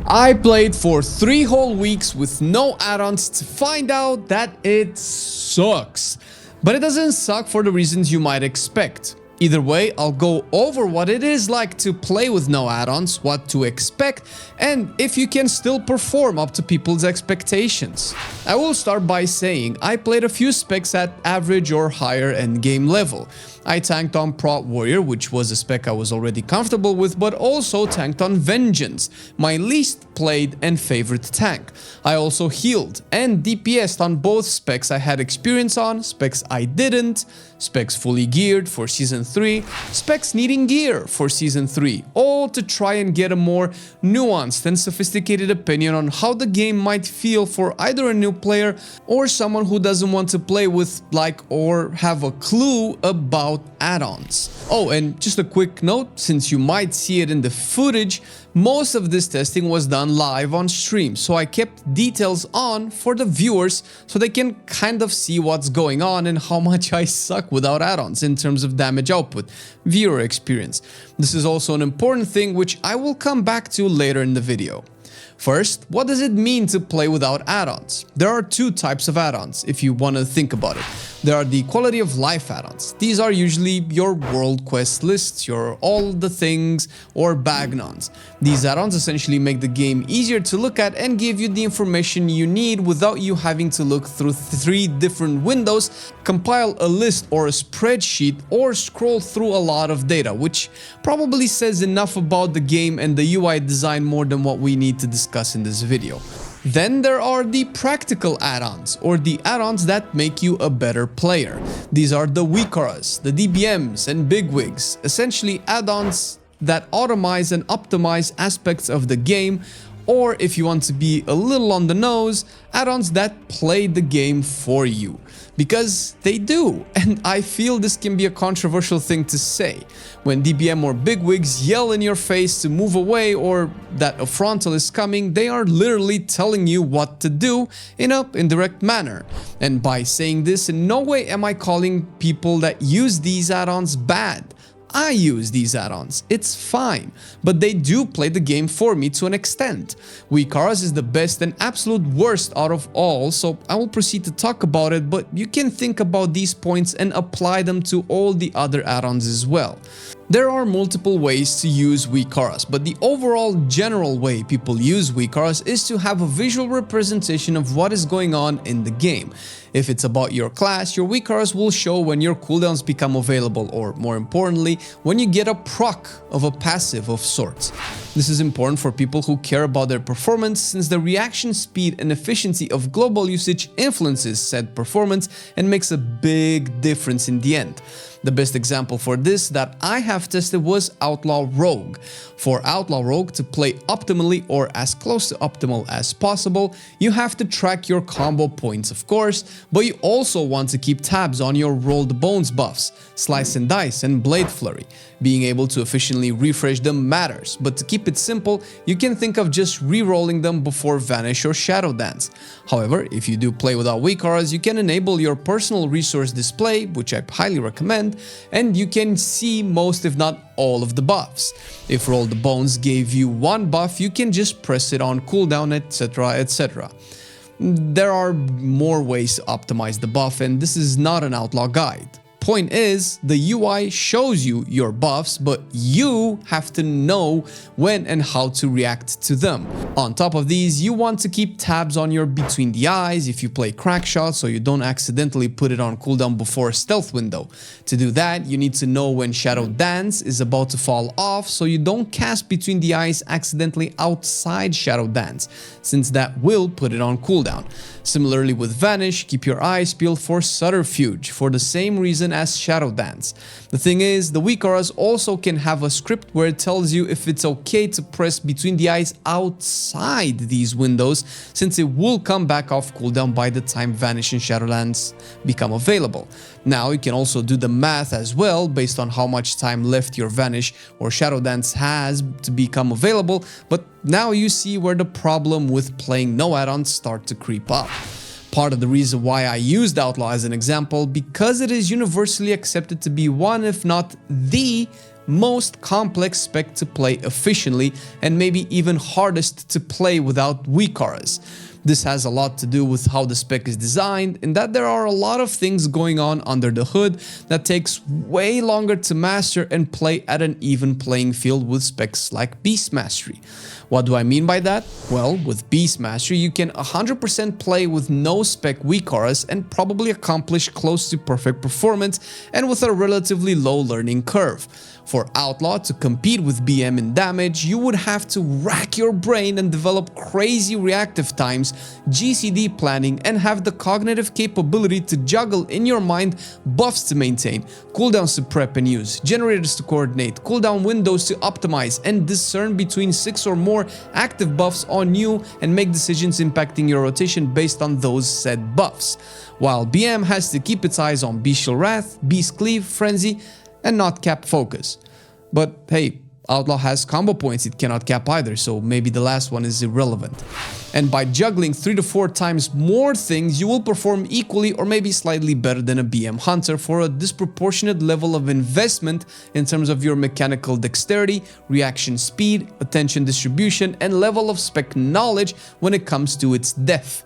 I played for 3 whole weeks with no add-ons to find out that it sucks. But it doesn't suck for the reasons you might expect. Either way, I'll go over what it is like to play with no add-ons, what to expect, and if you can still perform up to people's expectations. I will start by saying I played a few specs at average or higher endgame level. I tanked on Prot Warrior, which was a spec I was already comfortable with, but also tanked on Vengeance, my least played and favorite tank. I also healed and DPS'd on both specs I had experience on, specs I didn't, specs fully geared for Season 3, specs needing gear for Season 3, all to try and get a more nuanced and sophisticated opinion on how the game might feel for either a new player or someone who doesn't want to play with, or have a clue about add-ons. Oh, and just a quick note, since you might see it in the footage, most of this testing was done live on stream, so I kept details on for the viewers so they can kind of see what's going on and how much I suck without add-ons in terms of damage output, viewer experience. This is also an important thing which I will come back to later in the video. First, what does it mean to play without add-ons? There are 2 types of add-ons if you want to think about it. There are the quality of life add-ons. These are usually your world quest lists, your all the things, or bagnons. These add-ons essentially make the game easier to look at and give you the information you need without you having to look through 3 different windows, compile a list or a spreadsheet, or scroll through a lot of data, which probably says enough about the game and the UI design more than what we need to discuss in this video. Then there are the practical add-ons, or the add-ons that make you a better player. These are the weakeras, the DBMs, and bigwigs, essentially add-ons that automize and optimize aspects of the game, or if you want to be a little on the nose, add-ons that play the game for you. Because they do, and I feel this can be a controversial thing to say. When DBM or bigwigs yell in your face to move away or that a frontal is coming, they are literally telling you what to do in an indirect manner. And by saying this, in no way am I calling people that use these add-ons bad. I use these add-ons, it's fine, but they do play the game for me to an extent. Weakaras is the best and absolute worst out of all, so I will proceed to talk about it, but you can think about these points and apply them to all the other add-ons as well. There are multiple ways to use weakaras, but the overall general way people use weakaras is to have a visual representation of what is going on in the game. If it's about your class, your weakaras will show when your cooldowns become available, or more importantly, when you get a proc of a passive of sorts. This is important for people who care about their performance, since the reaction speed and efficiency of global usage influences said performance and makes a big difference in the end. The best example for this that I have tested was Outlaw Rogue. For Outlaw Rogue to play optimally or as close to optimal as possible, you have to track your combo points, of course, but you also want to keep tabs on your rolled bones buffs, slice and dice, and blade flurry. Being able to efficiently refresh them matters, but to keep it simple, you can think of just re-rolling them before Vanish or Shadow Dance. However, if you do play without weakaras, you can enable your personal resource display, which I highly recommend, and you can see most if not all of the buffs. If Roll the Bones gave you 1 buff, you can just press it on cooldown, etc, etc. There are more ways to optimize the buff, and this is not an outlaw guide. Point is, the UI shows you your buffs, but you have to know when and how to react to them. On top of these, you want to keep tabs on your between the eyes if you play crack shot, so you don't accidentally put it on cooldown before a stealth window. To do that, you need to know when Shadow Dance is about to fall off, so you don't cast between the eyes accidentally outside Shadow Dance, since that will put it on cooldown. Similarly with Vanish, keep your eyes peeled for Subterfuge, for the same reason as Shadow Dance. The thing is, the weakaras also can have a script where it tells you if it's okay to press between the eyes outside these windows, since it will come back off cooldown by the time Vanish and Shadow Dance become available. Now you can also do the math as well based on how much time left your Vanish or Shadow Dance has to become available, but now you see where the problem with playing no add-ons start to creep up. Part of the reason why I used Outlaw as an example, because it is universally accepted to be one, if not the most complex spec to play efficiently and maybe even hardest to play without weak auras. This has a lot to do with how the spec is designed, in that there are a lot of things going on under the hood that takes way longer to master and play at an even playing field with specs like Beast Mastery. What do I mean by that? Well, with Beast Mastery you can 100% play with no spec weak auras and probably accomplish close to perfect performance and with a relatively low learning curve. For Outlaw to compete with BM in damage, you would have to rack your brain and develop crazy reactive times, GCD planning, and have the cognitive capability to juggle in your mind buffs to maintain, cooldowns to prep and use, generators to coordinate, cooldown windows to optimize, and discern between 6 or more active buffs on you and make decisions impacting your rotation based on those said buffs. While BM has to keep its eyes on Bestial Wrath, Beast Cleave, Frenzy, and not cap focus. But hey, Outlaw has combo points it cannot cap either, so maybe the last one is irrelevant. And by juggling 3 to 4 times more things, you will perform equally or maybe slightly better than a BM hunter for a disproportionate level of investment in terms of your mechanical dexterity, reaction speed, attention distribution, and level of spec knowledge when it comes to its depth.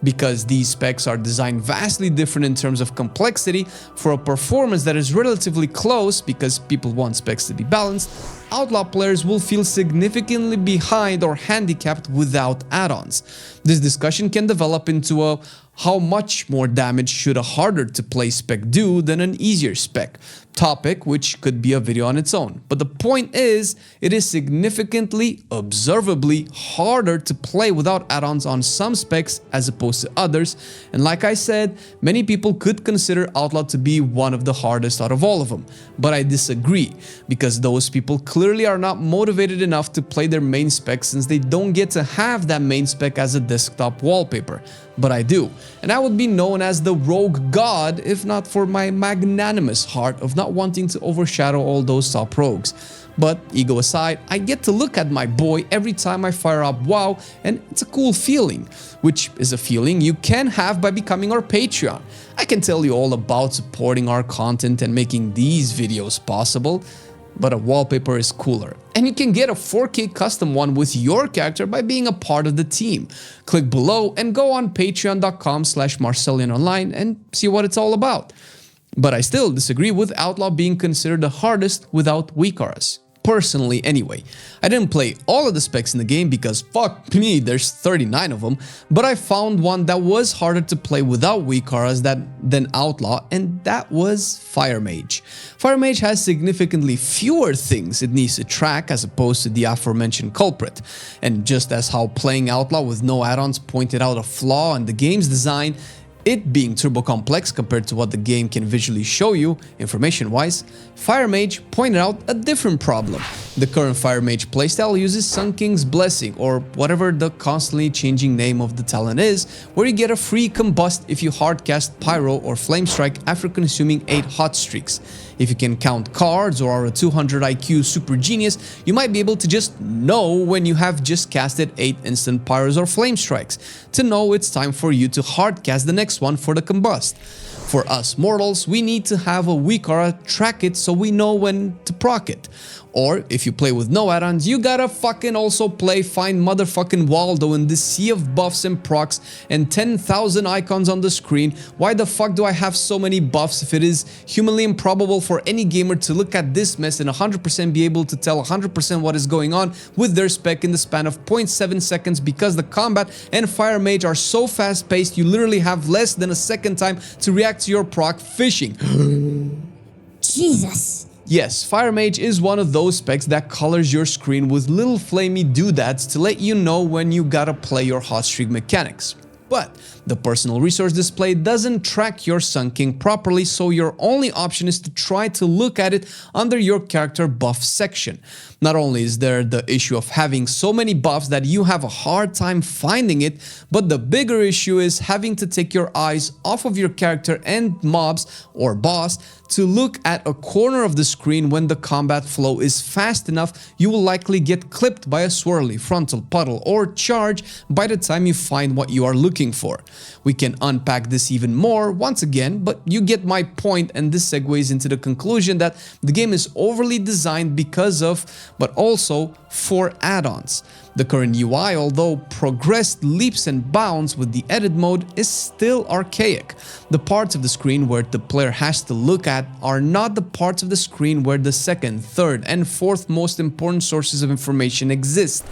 Because these specs are designed vastly different in terms of complexity, for a performance that is relatively close, because people want specs to be balanced, Outlaw players will feel significantly behind or handicapped without add-ons. This discussion can develop into a how much more damage should a harder to play spec do than an easier spec topic, which could be a video on its own. But the point is, it is significantly, observably harder to play without add-ons on some specs as opposed to others, and like I said, many people could consider Outlaw to be one of the hardest out of all of them. But I disagree, because those people clearly are not motivated enough to play their main spec since they don't get to have that main spec as a desktop wallpaper. But I do, and I would be known as the rogue god if not for my magnanimous heart of not wanting to overshadow all those top rogues. But ego aside, I get to look at my boy every time I fire up WoW, and it's a cool feeling, which is a feeling you can have by becoming our Patreon. I can tell you all about supporting our content and making these videos possible, but a wallpaper is cooler. And you can get a 4K custom one with your character by being a part of the team. Click below and go on patreon.com/MarcelianOnline and see what it's all about. But I still disagree with Outlaw being considered the hardest without weak auras. Personally anyway. I didn't play all of the specs in the game because fuck me, there's 39 of them, but I found one that was harder to play without weak auras than Outlaw, and that was Fire Mage. Fire Mage has significantly fewer things it needs to track as opposed to the aforementioned culprit. And just as how playing Outlaw with no add-ons pointed out a flaw in the game's design, it being turbo complex compared to what the game can visually show you, information-wise, Fire Mage pointed out a different problem. The current Fire Mage playstyle uses Sun King's Blessing, or whatever the constantly changing name of the talent is, where you get a free combust if you hardcast Pyro or Flame Strike after consuming 8 hot streaks. If you can count cards or are a 200 IQ super genius, you might be able to just know when you have just casted 8 instant Pyros or Flame Strikes, to know it's time for you to hardcast the next one for the combust. For us mortals, we need to have a weak aura track it so we know when to proc it. Or if you play with no add-ons, you gotta fucking also play Find Motherfucking Waldo in this sea of buffs and procs and 10,000 icons on the screen. Why the fuck do I have so many buffs if it is humanly improbable for any gamer to look at this mess and 100% be able to tell 100% what is going on with their spec in the span of 0.7 seconds, because the combat and Fire Mage are so fast paced you literally have less than a second time to react to your proc fishing. Jesus. Yes, Fire Mage is one of those specs that colors your screen with little flamey doodads to let you know when you gotta play your hot streak mechanics. But the personal resource display doesn't track your Sun King properly, so your only option is to try to look at it under your character buff section. Not only is there the issue of having so many buffs that you have a hard time finding it, but the bigger issue is having to take your eyes off of your character and mobs or boss to look at a corner of the screen. When the combat flow is fast enough, you will likely get clipped by a swirly frontal puddle or charge by the time you find what you are looking for. We can unpack this even more once again, but you get my point, and this segues into the conclusion that the game is overly designed because of, but also for add-ons. The current UI, although progressed leaps and bounds with the edit mode, is still archaic. The parts of the screen where the player has to look at are not the parts of the screen where the second, third, and fourth most important sources of information exist.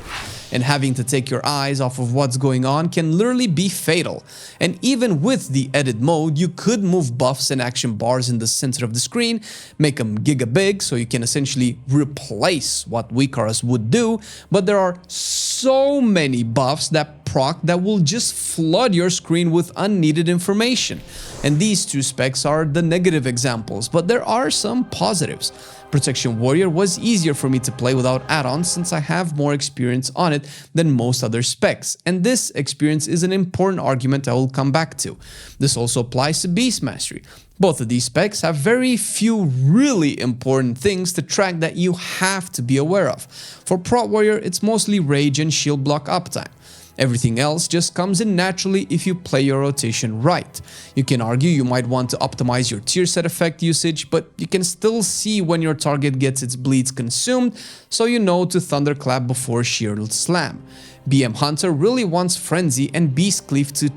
And having to take your eyes off of what's going on can literally be fatal. And even with the edit mode, you could move buffs and action bars in the center of the screen, make them giga big so you can essentially replace what weak auras would do, but there are so many buffs that proc that will just flood your screen with unneeded information. And these two specs are the negative examples, but there are some positives. Protection Warrior was easier for me to play without add-ons since I have more experience on it than most other specs, and this experience is an important argument I will come back to. This also applies to Beast Mastery. Both of these specs have very few really important things to track that you have to be aware of. For Prot Warrior, it's mostly rage and shield block uptime. Everything else just comes in naturally if you play your rotation right. You can argue you might want to optimize your tier set effect usage, but you can still see when your target gets its bleeds consumed, so you know to thunderclap before shield slam. BM Hunter really wants Frenzy and Beast Cleave to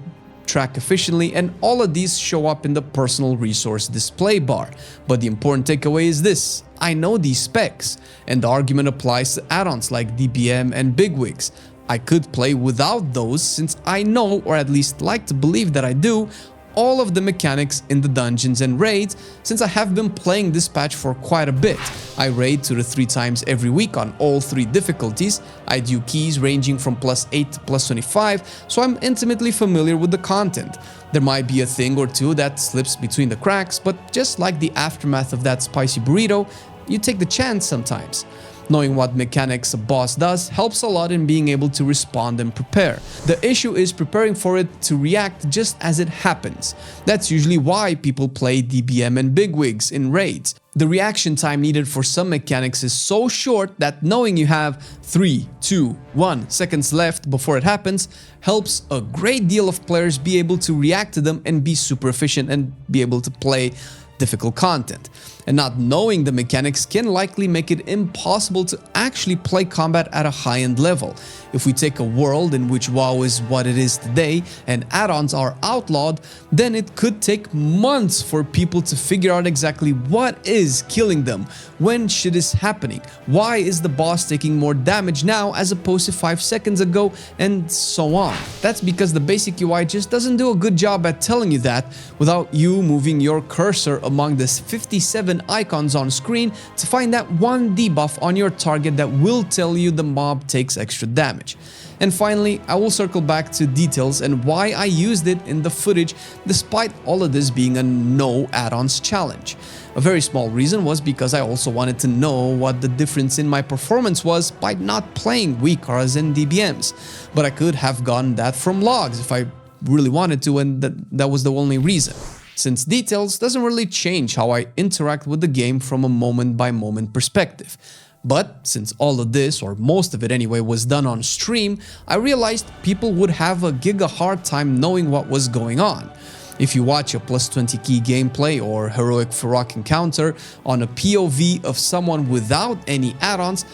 track efficiently, and all of these show up in the personal resource display bar. But the important takeaway is this: I know these specs, and the argument applies to add-ons like DBM and Bigwigs. I could play without those since I know, or at least like to believe that I do, all of the mechanics in the dungeons and raids since I have been playing this patch for quite a bit. I raid 2 to 3 times every week on all 3 difficulties. I do keys ranging from +8 to +25, so I'm intimately familiar with the content. There might be a thing or two that slips between the cracks, but just like the aftermath of that spicy burrito, you take the chance sometimes. Knowing what mechanics a boss does helps a lot in being able to respond and prepare. The issue is preparing for it to react just as it happens. That's usually why people play DBM and Bigwigs in raids. The reaction time needed for some mechanics is so short that knowing you have 3, 2, 1 seconds left before it happens helps a great deal of players be able to react to them and be super efficient and be able to play difficult content. And not knowing the mechanics can likely make it impossible to actually play combat at a high-end level. If we take a world in which WoW is what it is today and add-ons are outlawed, then it could take months for people to figure out exactly what is killing them, when shit is happening, why is the boss taking more damage now as opposed to 5 seconds ago, and so on. That's because the basic UI just doesn't do a good job at telling you that without you moving your cursor among the 57 icons on screen to find that one debuff on your target that will tell you the mob takes extra damage. And finally, I will circle back to details and why I used it in the footage despite all of this being a no add-ons challenge. A very small reason was because I also wanted to know what the difference in my performance was by not playing weak auras and DBMs, but I could have gotten that from logs if I really wanted to, and that was the only reason. Since details doesn't really change how I interact with the game from a moment-by-moment perspective. But since all of this, or most of it anyway, was done on stream, I realized people would have a giga hard time knowing what was going on. If you watch a +20 key gameplay or heroic Farok encounter on a POV of someone without any add-ons,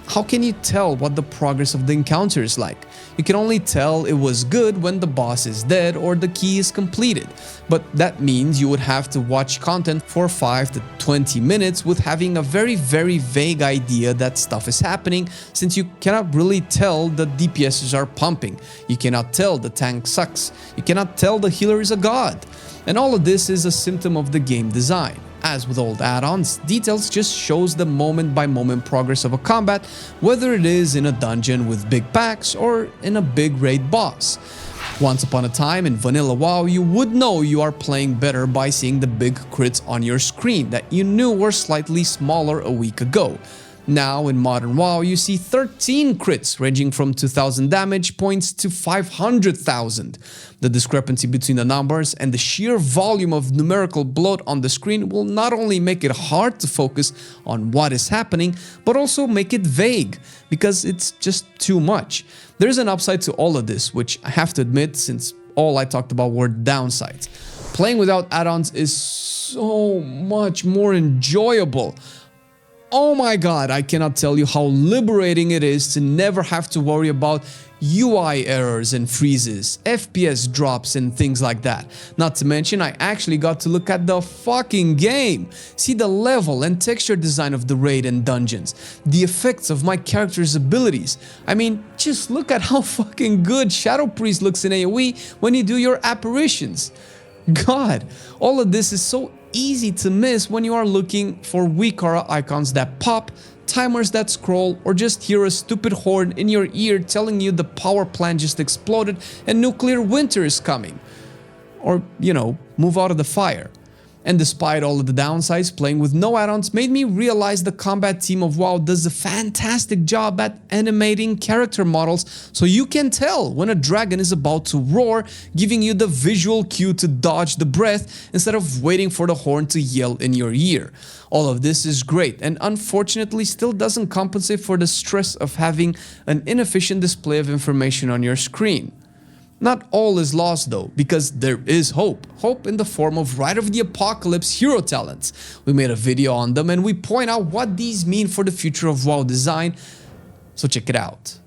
how can you tell what the progress of the encounter is like? You can only tell it was good when the boss is dead or the key is completed. But that means you would have to watch content for 5 to 20 minutes with having a very vague idea that stuff is happening, since you cannot really tell the DPSs are pumping. You cannot tell the tank sucks. You cannot tell the healer is a god. And all of this is a symptom of the game design. As with old add-ons, details just shows the moment-by-moment progress of a combat, whether it is in a dungeon with big packs or in a big raid boss. Once upon a time in vanilla WoW, you would know you are playing better by seeing the big crits on your screen that you knew were slightly smaller a week ago. Now in modern WoW, you see 13 crits ranging from 2000 damage points to 500,000. The discrepancy between the numbers and the sheer volume of numerical bloat on the screen will not only make it hard to focus on what is happening, but also make it vague, because it's just too much. There's an upside to all of this, which I have to admit, since all I talked about were downsides. Playing without add-ons is so much more enjoyable. Oh my god, I cannot tell you how liberating it is to never have to worry about UI errors and freezes, FPS drops and things like that. Not to mention, I actually got to look at the fucking game, see the level and texture design of the raid and dungeons, the effects of my character's abilities. I mean, just look at how fucking good Shadow Priest looks in AoE when you do your apparitions. God, all of this is so easy to miss when you are looking for weak aura icons that pop, timers that scroll, or just hear a stupid horn in your ear telling you the power plant just exploded and nuclear winter is coming. Or, you know, move out of the fire. And despite all of the downsides, playing with no add-ons made me realize the combat team of WoW does a fantastic job at animating character models so you can tell when a dragon is about to roar, giving you the visual cue to dodge the breath instead of waiting for the horn to yell in your ear. All of this is great and unfortunately still doesn't compensate for the stress of having an inefficient display of information on your screen. Not all is lost though, because there is hope. Hope in the form of Rider of the Apocalypse hero talents. We made a video on them and we point out what these mean for the future of WoW design, so check it out.